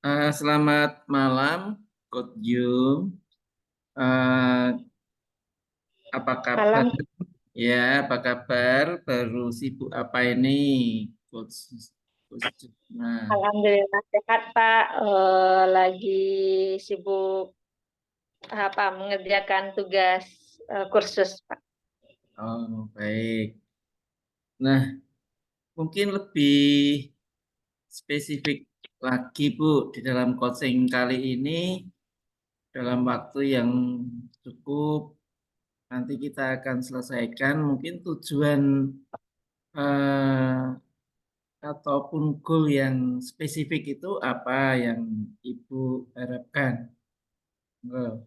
Selamat malam, Coach Jung. Eh, apa kabar? Malam, Ya, apa kabar? Baru sibuk apa ini, Coach? Coach Jung? Nah, alhamdulillah sehat Pak. Lagi sibuk mengerjakan tugas kursus Pak. oh baik. Nah, mungkin lebih spesifik lagi, Bu, di dalam coaching kali ini, dalam waktu yang cukup, nanti kita akan selesaikan. Mungkin tujuan eh, ataupun goal yang spesifik itu apa yang Ibu harapkan? Oh,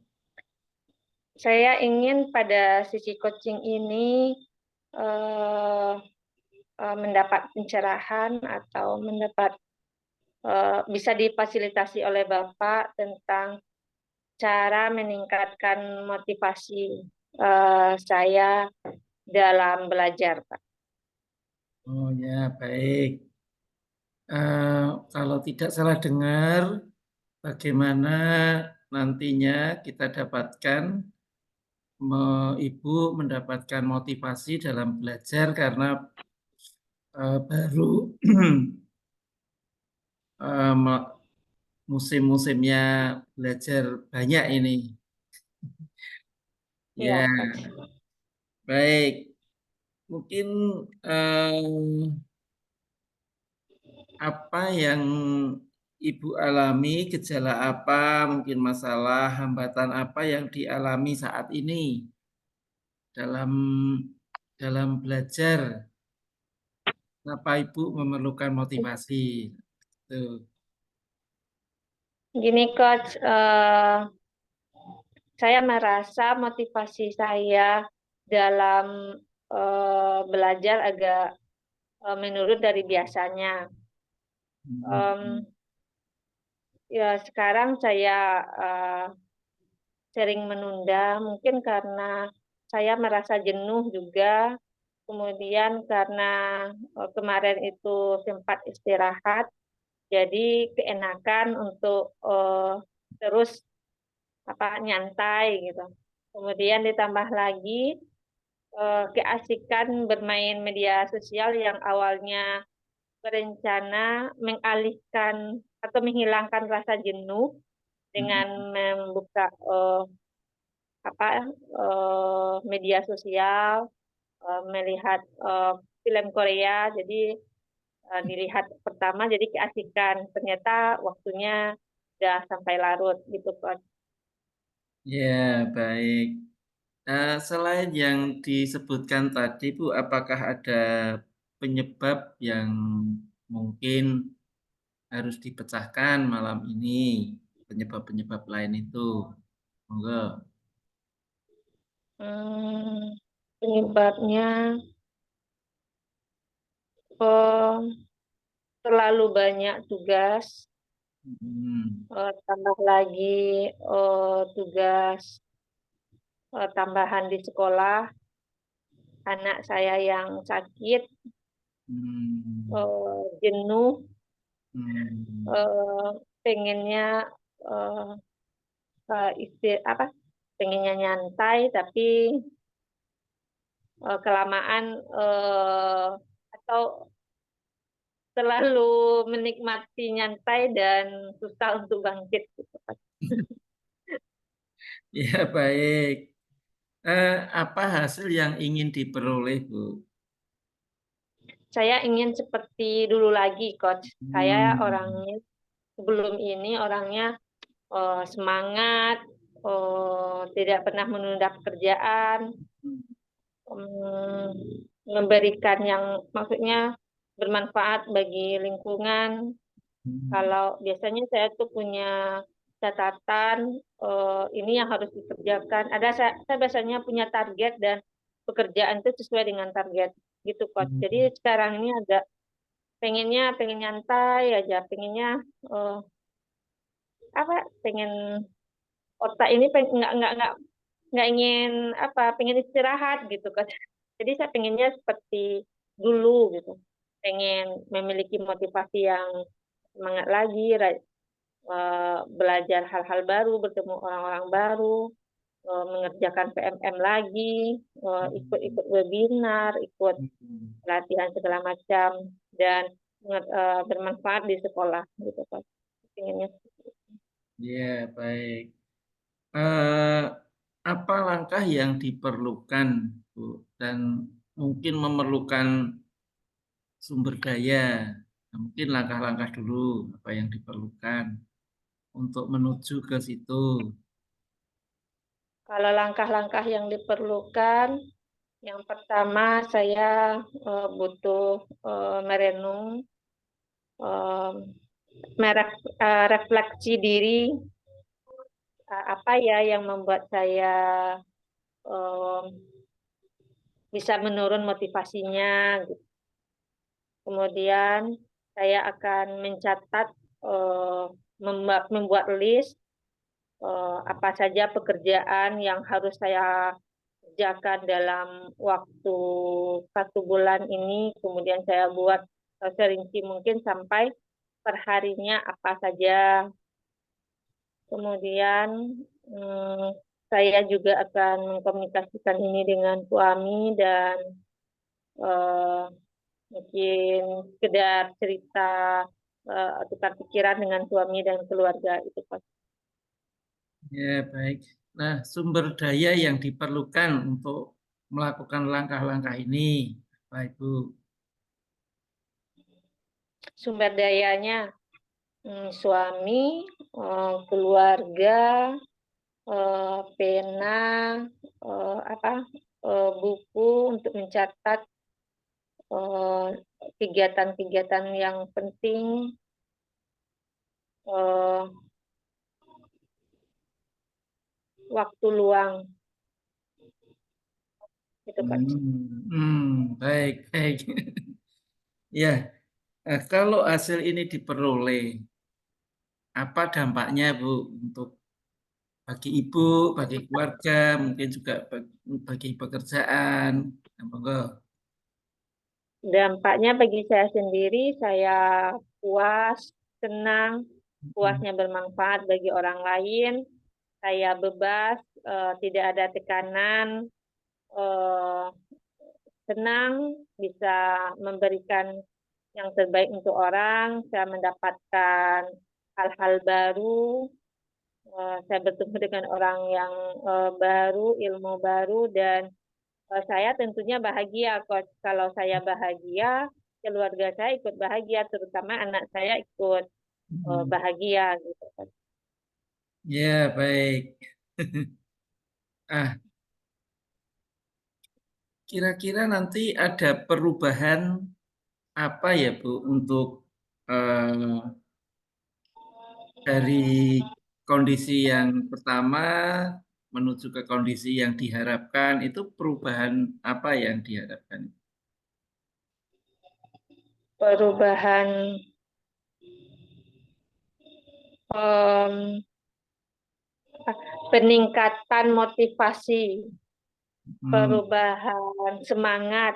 Saya ingin pada sisi coaching ini eh, mendapat pencerahan atau mendapat bisa difasilitasi oleh Bapak tentang cara meningkatkan motivasi saya dalam belajar Pak. oh ya, baik. Kalau tidak salah dengar, bagaimana nantinya kita dapatkan Ibu mendapatkan motivasi dalam belajar karena baru eh, musim-musimnya belajar banyak ini. Iya, Ya, Coach. baik. Mungkin apa yang Ibu alami, gejala apa, mungkin masalah, hambatan apa yang dialami saat ini dalam dalam belajar? Kenapa Ibu memerlukan motivasi? Tuh. Gini Coach, saya merasa motivasi saya dalam belajar agak menurun dari biasanya. Em, Ya sekarang saya sering menunda, mungkin karena saya merasa jenuh juga. Kemudian karena kemarin itu sempat istirahat, jadi keenakan untuk terus nyantai gitu. Kemudian ditambah lagi keasikan bermain media sosial yang awalnya berencana mengalihkan atau menghilangkan rasa jenuh dengan membuka media sosial, melihat film Korea. Jadi dilihat pertama jadi keasikan. Ternyata waktunya udah sampai larut gitu kan. Ya, baik. Selain yang disebutkan tadi, Bu, apakah ada penyebab yang mungkin harus dipecahkan malam ini? Penyebab-penyebab lain itu. Monggo. Penyebabnya eh, terlalu banyak tugas, Hmm. tambah lagi tugas tambahan di sekolah, anak saya yang sakit, Hmm. jenuh, Hmm. eh, pengennya eh, pengennya nyantai tapi kelamaan atau terlalu menikmati nyantai dan susah untuk bangkit gitu kan. Ya, baik. Apa hasil yang ingin diperoleh, Bu? Saya ingin seperti dulu lagi, Coach. Saya Hmm. orangnya sebelum ini orangnya semangat, tidak pernah menunda pekerjaan, memberikan yang maksudnya bermanfaat bagi lingkungan. Hmm. Kalau biasanya saya tuh punya catatan, ini yang harus dikerjakan. Saya biasanya punya target dan pekerjaan itu sesuai dengan target gitu, Coach. Jadi sekarang ini agak pengen nyantai aja, pengennya eh, pengen otak ini nggak ingin pengen istirahat gitu kan. Jadi saya pengennya seperti dulu gitu, pengen memiliki motivasi yang semangat lagi, belajar hal-hal baru, bertemu orang-orang baru, mengerjakan PMM lagi, ikut-ikut webinar, ikut pelatihan segala macam, dan bermanfaat di sekolah gitu Pak. Inginnya. Ya, baik. Eh, apa langkah yang diperlukan, Bu? Dan mungkin memerlukan sumber daya. Nah, mungkin langkah-langkah dulu apa yang diperlukan untuk menuju ke situ. Kalau langkah-langkah yang diperlukan, yang pertama saya butuh merenung, eh, refleksi diri, apa ya yang membuat saya eh, bisa menurun motivasinya. Kemudian saya akan mencatat, membuat list apa saja pekerjaan yang harus saya kerjakan dalam waktu 1 bulan ini. Kemudian saya buat serinci mungkin sampai perharinya apa saja. Kemudian saya juga akan mengkomunikasikan ini dengan suami dan eh, mungkin sekedar cerita, tukar pikiran dengan suami dan keluarga itu Pak. Ya, baik. Nah, sumber daya yang diperlukan untuk melakukan langkah-langkah ini, Pak Ibu. Sumber dayanya suami, keluarga, pena, apa, buku untuk mencatat kegiatan-kegiatan yang penting, eh, waktu luang gitu Pak. Baik, baik. Ya, kalau hasil ini diperoleh, apa dampaknya, Bu, untuk bagi ibu, bagi keluarga, mungkin juga bagi pekerjaan? Nah, monggo. Dampaknya bagi saya sendiri, saya puas, senang, puasnya bermanfaat bagi orang lain, saya bebas, tidak ada tekanan, eh, senang bisa memberikan yang terbaik untuk orang, saya mendapatkan hal-hal baru, saya bertemu dengan orang yang baru, ilmu baru, dan saya tentunya bahagia, Coach. Kalau saya bahagia, keluarga saya ikut bahagia, terutama anak saya ikut Hmm, bahagia gitu, Coach. Ya, baik. Ah, kira-kira nanti ada perubahan apa ya, Bu, untuk eh, dari kondisi yang pertama menuju ke kondisi yang diharapkan, itu perubahan apa yang diharapkan? Perubahan, em, peningkatan motivasi, Hmm, perubahan semangat,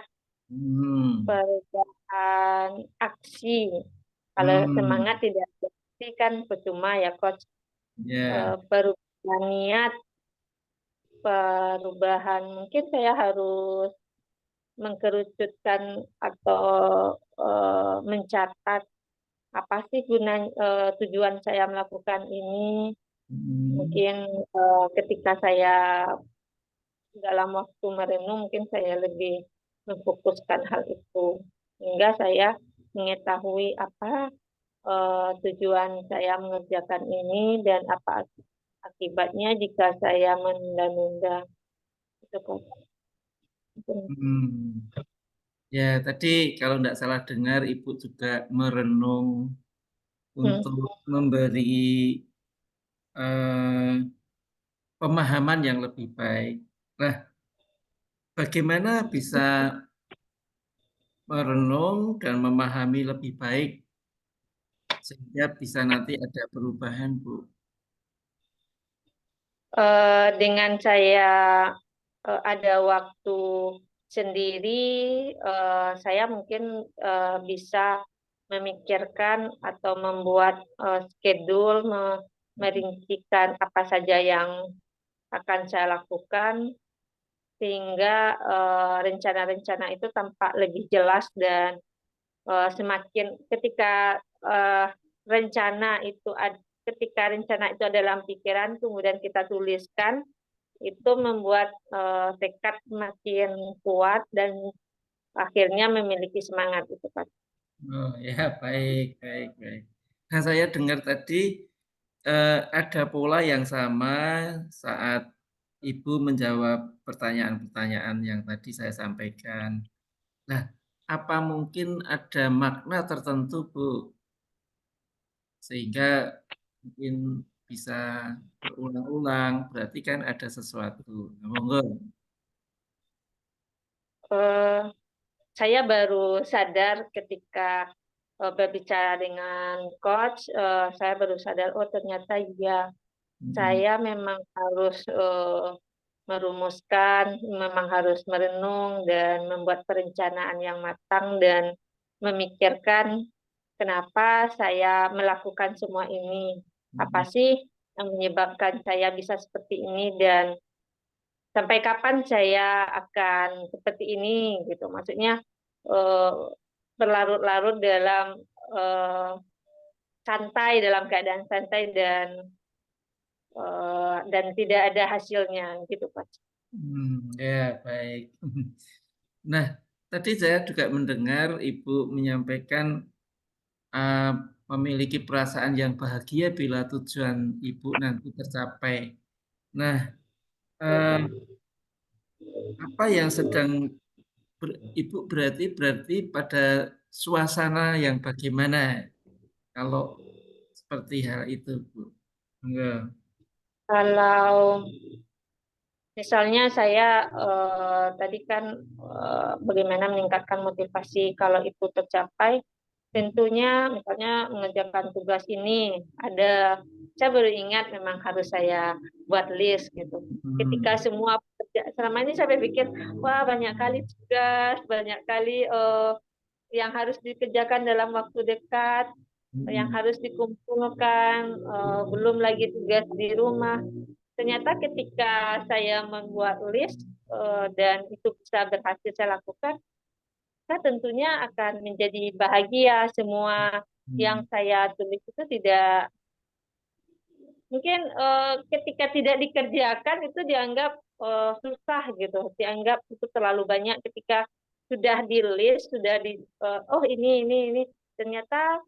hmm, perubahan aksi. Kalau semangat hmm, tidak ada aksi kan percuma ya, Coach. ya, Perubahan niat, perubahan mungkin saya harus mengkerucutkan atau mencatat apa sih tujuan saya melakukan ini. hmm, Mungkin ketika saya dalam waktu merenung, mungkin saya lebih memfokuskan hal itu hingga saya mengetahui apa tujuan saya mengerjakan ini dan apa akibatnya jika saya menunda-nunda. Itu kok. hmm. Ya, tadi kalau tidak salah dengar, Ibu juga merenung Hmm. untuk memberi eh, pemahaman yang lebih baik. Nah, bagaimana bisa merenung dan memahami lebih baik sehingga bisa nanti ada perubahan, Bu? Dengan saya ada waktu sendiri, saya mungkin bisa memikirkan atau membuat schedule, merincikan apa saja yang akan saya lakukan sehingga rencana-rencana itu tampak lebih jelas dan semakin ketika rencana itu ketika rencana itu ada dalam pikiran kemudian kita tuliskan itu membuat tekad makin kuat dan akhirnya memiliki semangat itu Pak. Oh ya, baik, baik, baik. Nah, saya dengar tadi ada pola yang sama saat Ibu menjawab pertanyaan-pertanyaan yang tadi saya sampaikan. Nah, apa mungkin ada makna tertentu, Bu, sehingga mungkin bisa berulang-ulang, berarti kan ada sesuatu. Nah, monggo. Eh, saya baru sadar ketika berbicara dengan coach, saya baru sadar oh ternyata iya Mm-mm. saya memang harus merumuskan, memang harus merenung dan membuat perencanaan yang matang dan memikirkan kenapa saya melakukan semua ini. Apa Mm-mm. sih yang menyebabkan saya bisa seperti ini dan sampai kapan saya akan seperti ini gitu. Maksudnya eh, berlarut-larut dalam eh, santai, dalam keadaan santai dan tidak ada hasilnya gitu Pak. Ya, baik. Nah, tadi saya juga mendengar Ibu menyampaikan uh, memiliki perasaan yang bahagia bila tujuan Ibu nanti tercapai. Nah, uh, apa yang sedang Ibu berarti pada suasana yang bagaimana kalau seperti hal itu, Bu? Enggak. Kalau misalnya saya tadi kan bagaimana meningkatkan motivasi kalau itu tercapai, tentunya misalnya mengerjakan tugas ini ada, saya baru ingat memang harus saya buat list gitu. Ketika Hmm. semua selama ini saya berpikir, wah banyak kali tugas, banyak kali yang harus dikerjakan dalam waktu dekat, yang Hmm. harus dikumpulkan, belum lagi tugas di rumah. Ternyata ketika saya membuat list dan itu bisa berhasil saya lakukan, saya tentunya akan menjadi bahagia. Semua Hmm. yang saya tulis itu tidak mungkin ketika tidak dikerjakan itu dianggap susah gitu, dianggap itu terlalu banyak. Ketika sudah di list, sudah oh ini, ternyata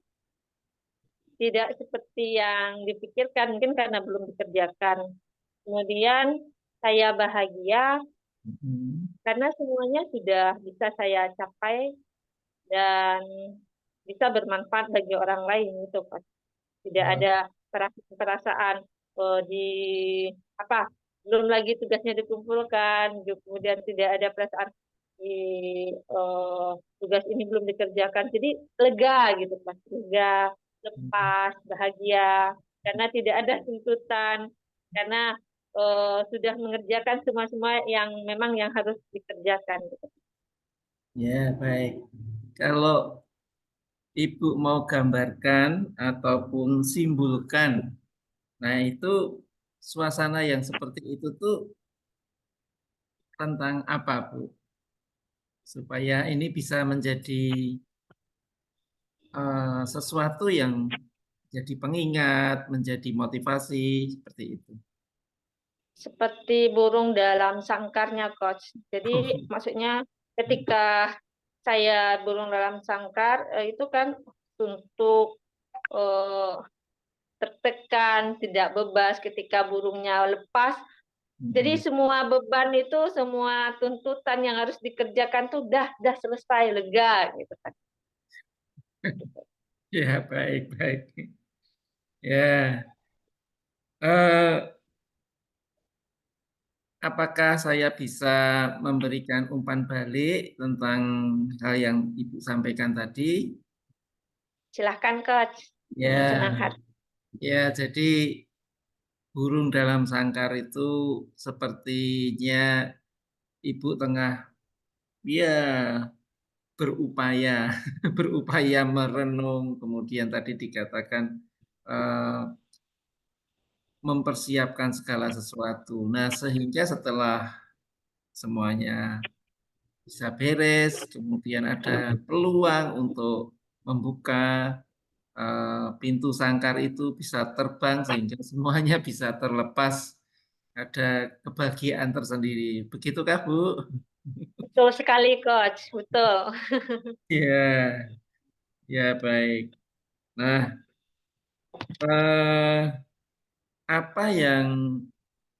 tidak seperti yang dipikirkan, mungkin karena belum dikerjakan. Kemudian saya bahagia Hmm. karena semuanya sudah bisa saya capai dan bisa bermanfaat bagi orang lain itu Pak. Tidak Hmm. ada perasaan di apa belum lagi tugasnya dikumpulkan, kemudian tidak ada perasaan di eh, tugas ini belum dikerjakan. Jadi lega gitu Pak, lega, lepas, bahagia karena tidak ada tuntutan, karena sudah mengerjakan semua-semua yang memang yang harus dikerjakan gitu. Ya, baik. Kalau Ibu mau gambarkan ataupun simbolkan, nah itu suasana yang seperti itu tuh tentang apa, Bu? Supaya ini bisa menjadi sesuatu yang jadi pengingat, menjadi motivasi, seperti itu. Seperti burung dalam sangkarnya, Coach. Jadi maksudnya ketika saya burung dalam sangkar, itu kan untuk eh, tertekan, tidak bebas ketika burungnya lepas. Jadi Mm-mm. semua beban itu, semua tuntutan yang harus dikerjakan tuh dah selesai, lega gitu kan. Ya, baik, baik. Ya, eh, apakah saya bisa memberikan umpan balik tentang hal yang Ibu sampaikan tadi? Silahkan, Coach. Dengan senang Ya, hati. ya, jadi burung dalam sangkar itu sepertinya Ibu tengah, ya, berupaya berupaya merenung, kemudian tadi dikatakan mempersiapkan segala sesuatu. Nah, sehingga setelah semuanya bisa beres, kemudian ada peluang untuk membuka pintu sangkar itu bisa terbang sehingga semuanya bisa terlepas, ada kebahagiaan tersendiri. Begitukah, Bu? Betul sekali, Coach. Betul. Ya, ya baik. Nah, eh, apa yang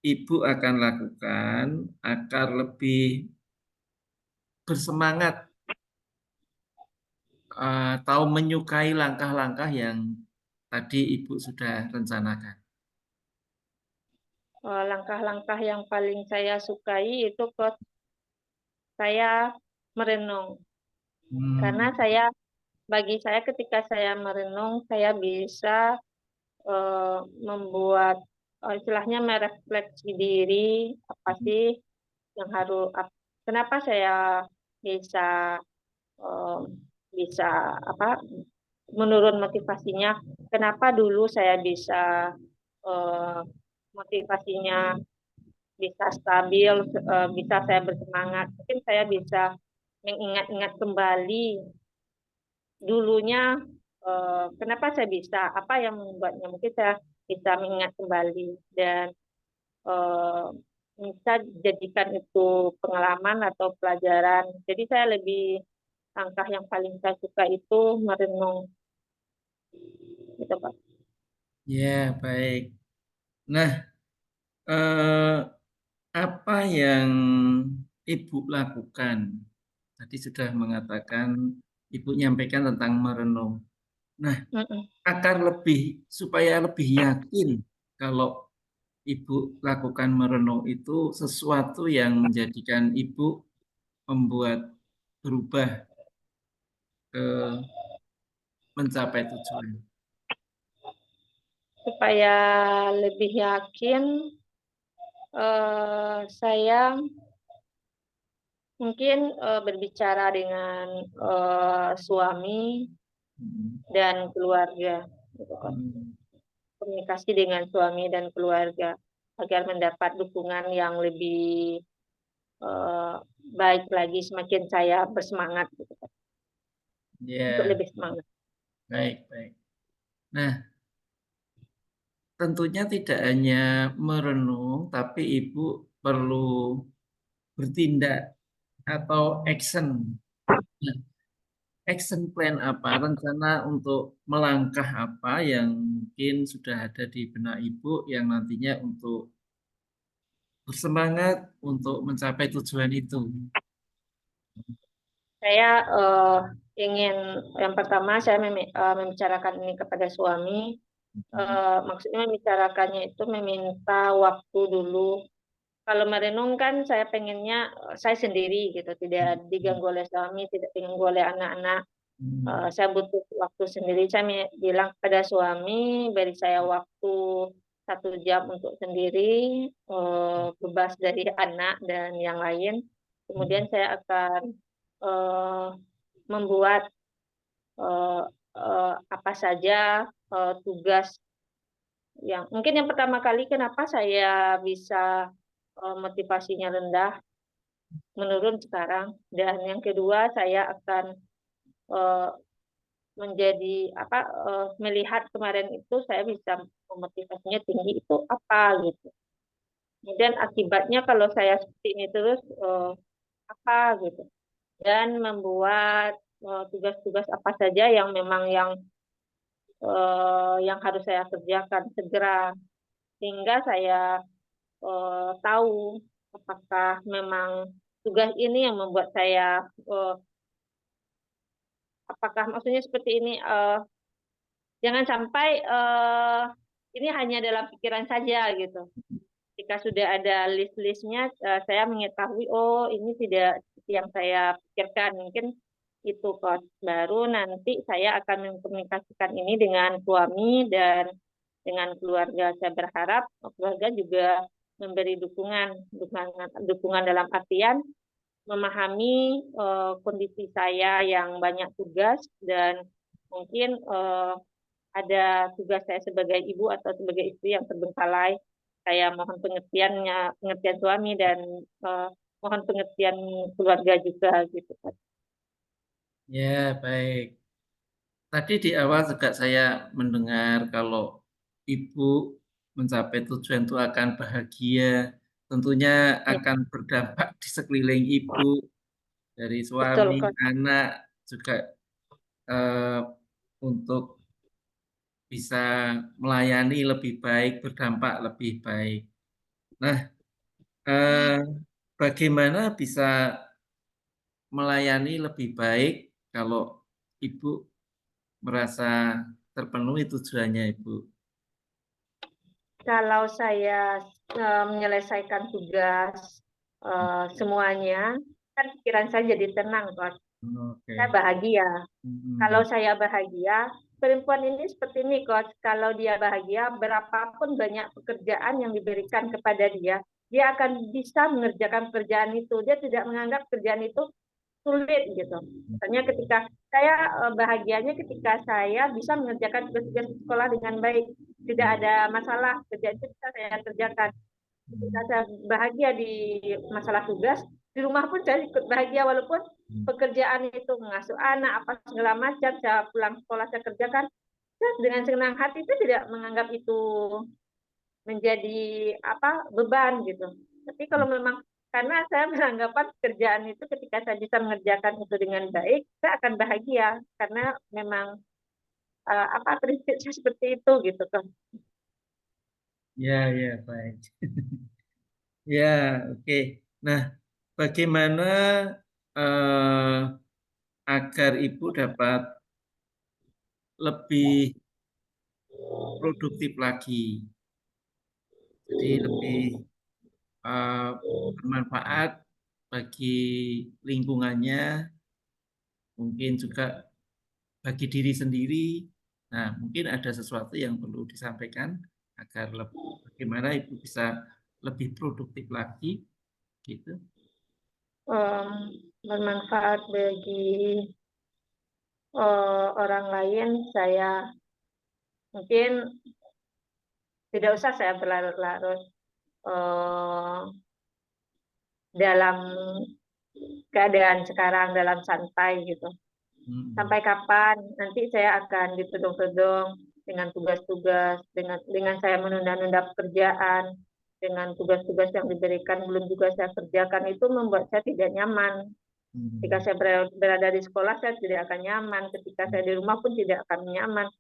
Ibu akan lakukan agar lebih bersemangat atau menyukai langkah-langkah yang tadi Ibu sudah rencanakan? Langkah-langkah yang paling saya sukai itu, Coach, saya merenung. Karena Hmm, bagi saya ketika saya merenung, saya bisa membuat istilahnya merefleksi diri apa sih yang kenapa saya bisa eh, bisa apa menurun motivasinya, kenapa dulu saya bisa eh, motivasinya bisa stabil, bisa saya bersemangat, mungkin saya bisa mengingat-ingat kembali dulunya, kenapa saya bisa, apa yang membuatnya, mungkin saya bisa mengingat kembali dan eh, bisa jadikan itu pengalaman atau pelajaran. Jadi saya langkah yang paling saya suka itu merenung, gitu Pak. ya baik. Nah, eh, apa yang Ibu lakukan? Tadi sudah mengatakan Ibu nyampaikan tentang merenung. Nah, Mm-mm. supaya lebih yakin kalau Ibu lakukan merenung itu sesuatu yang menjadikan Ibu membuat berubah ke mencapai tujuan. Supaya lebih yakin, saya mungkin berbicara dengan suami Hmm. dan keluarga, gitu kan. Hmm. Komunikasi dengan suami dan keluarga agar mendapat dukungan yang lebih eh, baik lagi, semakin saya bersemangat, gitu kan, untuk Ya, lebih semangat. baik, baik. Nah, tentunya tidak hanya merenung, tapi Ibu perlu bertindak atau action. Nah, action plan apa, rencana untuk melangkah apa yang mungkin sudah ada di benak Ibu yang nantinya untuk bersemangat untuk mencapai tujuan itu. Saya ingin, yang pertama saya membicarakan ini kepada suami. Maksudnya membicarakannya itu meminta waktu dulu. Kalau merenung kan saya pengennya saya sendiri gitu, tidak diganggu oleh suami, tidak diganggu oleh anak-anak. Saya butuh waktu sendiri. Saya bilang kepada suami, beri saya waktu 1 jam untuk sendiri, bebas dari anak dan yang lain. Kemudian saya akan eh, membuat apa saja tugas yang mungkin yang pertama kali kenapa saya bisa motivasinya rendah menurun sekarang, dan yang kedua saya akan eh, melihat kemarin itu saya bisa motivasinya tinggi itu apa gitu. Kemudian akibatnya kalau saya seperti ini terus apa gitu. Dan membuat tugas-tugas apa saja yang memang yang harus saya kerjakan segera, sehingga saya tahu apakah memang tugas ini yang membuat saya apakah maksudnya seperti ini, jangan sampai ini hanya dalam pikiran saja gitu. Jika sudah ada list-listnya, saya mengetahui, oh ini tidak seperti yang saya pikirkan. Mungkin itu Coach. Baru nanti saya akan mengkomunikasikan ini dengan suami dan dengan keluarga. Saya berharap keluarga juga memberi dukungan dalam artian memahami kondisi saya yang banyak tugas dan mungkin ada tugas saya sebagai ibu atau sebagai istri yang terbengkalai. Saya mohon pengertian suami dan eh, mohon pengertian keluarga juga gitu kan. Ya, baik. Tadi di awal juga saya mendengar kalau ibu mencapai tujuan itu akan bahagia, tentunya Ya, akan berdampak di sekeliling ibu, dari suami, betul Coach. anak, juga eh, untuk bisa melayani lebih baik, berdampak lebih baik. Nah, eh, bagaimana bisa melayani lebih baik kalau ibu merasa terpenuhi tujuannya ibu? Kalau saya menyelesaikan tugas semuanya, kan pikiran saya jadi tenang, Coach. Saya Oke. bahagia. Kalau Hmm. saya bahagia, perempuan ini seperti ini, Coach. Kalau dia bahagia, berapapun banyak pekerjaan yang diberikan kepada dia akan bisa mengerjakan pekerjaan itu. Dia tidak menganggap pekerjaan itu sulit gitu. Misalnya ketika saya bahagianya ketika saya bisa mengerjakan tugas-tugas sekolah dengan baik, tidak ada masalah, kerjaan itu bisa saya kerjakan. Ketika saya bahagia di masalah tugas, di rumah pun saya ikut bahagia walaupun pekerjaan itu mengasuh anak apa segala macam, saya pulang sekolah saya kerjakan, saya dengan senang hati itu tidak menganggap itu menjadi apa beban gitu. Tapi kalau memang karena saya beranggapan pekerjaan itu ketika saya bisa mengerjakan itu dengan baik, saya akan bahagia karena memang apa prinsipnya seperti itu gitu kan. Ya, ya, baik. Ya, oke. Nah, bagaimana eh, agar ibu dapat lebih produktif lagi? Jadi lebih eh, bermanfaat bagi lingkungannya, mungkin juga bagi diri sendiri. Nah, mungkin ada sesuatu yang perlu disampaikan agar bagaimana ibu bisa lebih produktif lagi, gitu. Bermanfaat bagi orang lain, saya mungkin tidak usah saya berlarut-larut eh, dalam keadaan sekarang dalam santai gitu. Hmm. Sampai kapan nanti saya akan ditodong-todong dengan tugas-tugas, dengan saya menunda-nunda pekerjaan, dengan tugas-tugas yang diberikan belum juga saya kerjakan itu membuat saya tidak nyaman. Ketika Hmm. saya berada di sekolah saya tidak akan nyaman, ketika saya di rumah pun tidak akan nyaman.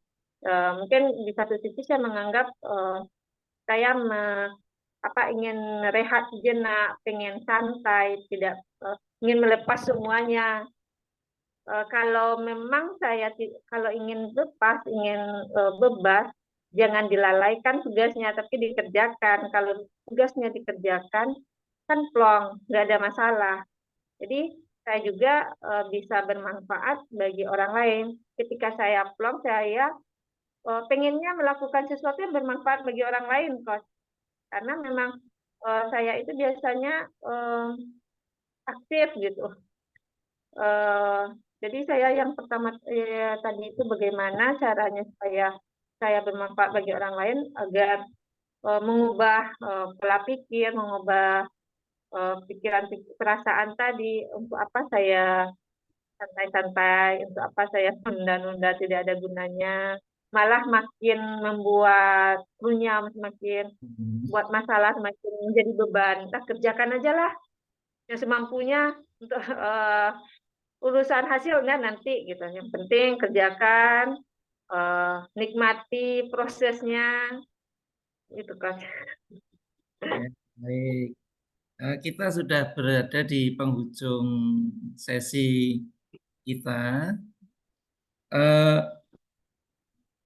Mungkin di satu sisi saya menganggap saya ingin rehat sejenak, pengen santai, tidak ingin melepas semuanya. Kalau memang kalau ingin lepas, ingin bebas, jangan dilalaikan tugasnya, tapi dikerjakan. Kalau tugasnya dikerjakan, kan plong, nggak ada masalah. Jadi saya juga bisa bermanfaat bagi orang lain. Ketika saya plong, saya pengennya melakukan sesuatu yang bermanfaat bagi orang lain, Coach. Karena memang saya itu biasanya aktif gitu. Eh, jadi saya yang pertama tadi itu bagaimana caranya supaya saya bermanfaat bagi orang lain agar mengubah pola pikir, mengubah pikiran perasaan tadi untuk apa saya santai-santai, untuk apa saya menunda-nunda tidak ada gunanya, malah makin membuat runyam, semakin Hmm. buat masalah, semakin menjadi beban. Kita kerjakan aja lah yang semampunya untuk urusan hasilnya nanti gitu. Yang penting kerjakan, nikmati prosesnya, gitu kan. Ya, baik. Kita sudah berada di penghujung sesi kita. Eh,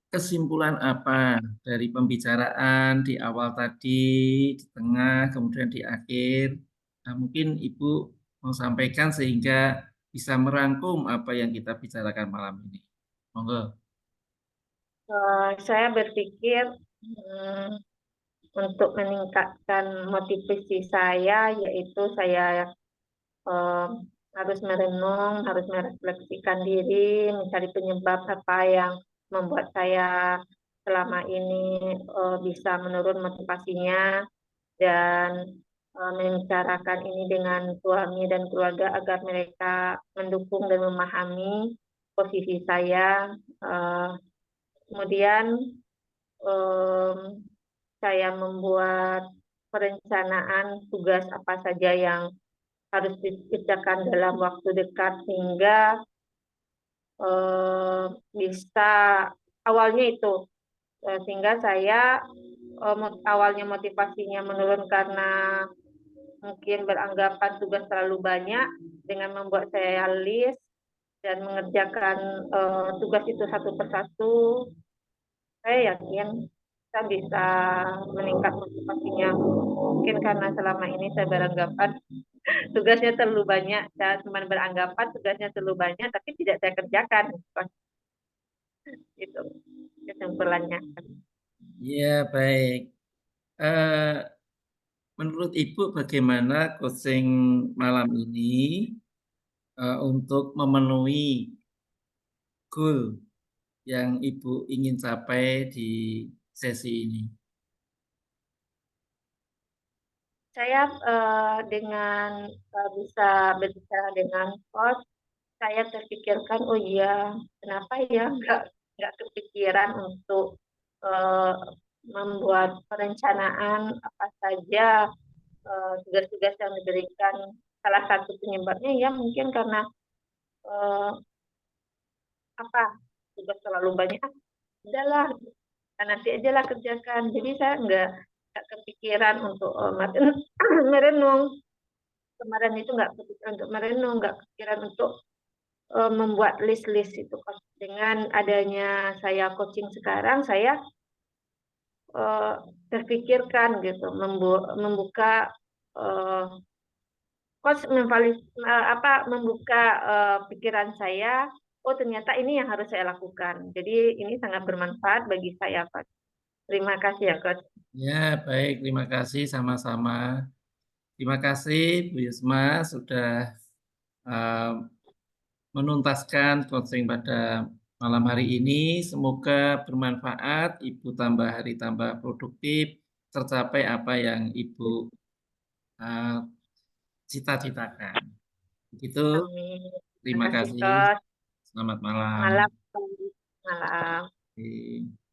Kesimpulan apa dari pembicaraan di awal tadi, di tengah, kemudian di akhir? Nah, mungkin Ibu mau sampaikan sehingga bisa merangkum apa yang kita bicarakan malam ini. Monggo. Saya berpikir untuk meningkatkan motivasi saya, yaitu saya eh, harus merenung, harus merefleksikan diri, mencari penyebab apa yang membuat saya selama ini bisa menurun motivasinya, dan membicarakan ini dengan suami dan keluarga agar mereka mendukung dan memahami posisi saya. Eh, Kemudian em, saya membuat perencanaan tugas apa saja yang harus dikerjakan dalam waktu dekat sehingga bisa awalnya itu sehingga saya awalnya motivasinya menurun karena mungkin beranggapan tugas terlalu banyak. Dengan membuat saya list dan mengerjakan tugas itu satu persatu, saya yakin saya bisa meningkat motivasinya. Mungkin karena selama ini saya beranggapan tugasnya terlalu banyak, saya cuma beranggapan tugasnya terlalu banyak, tapi tidak saya kerjakan. Itu kesimpulannya. Ya, baik. Eh, Menurut Ibu bagaimana coaching malam ini untuk memenuhi goal yang Ibu ingin capai di sesi ini? Saya dengan bisa berbicara dengan coach, saya terpikirkan, oh iya, kenapa ya nggak kepikiran untuk eh, membuat perencanaan apa saja tugas-tugas yang diberikan. Salah satu penyebabnya ya mungkin karena eh, apa tugas terlalu banyak. Udahlah, nanti aja lah kerjakan. Jadi saya nggak kepikiran untuk merenung. Kemarin itu nggak kepikiran untuk merenung, nggak kepikiran untuk membuat list-list itu. Dengan adanya saya coaching sekarang, saya uh, terpikirkan gitu, membuka uh, coach membuka pikiran saya. Oh ternyata ini yang harus saya lakukan. Jadi ini sangat bermanfaat bagi saya, Coach. Terima kasih ya, Coach. Ya, baik. Terima kasih sama-sama. Terima kasih Bu Yusma sudah eh, menuntaskan coaching pada malam hari ini. Semoga bermanfaat, Ibu tambah hari tambah produktif, tercapai apa yang Ibu eh, cita-citakan. Begitu, Amin. Terima terima kasih, kasih. Coach. Selamat malam. Malam. Malam. Oke.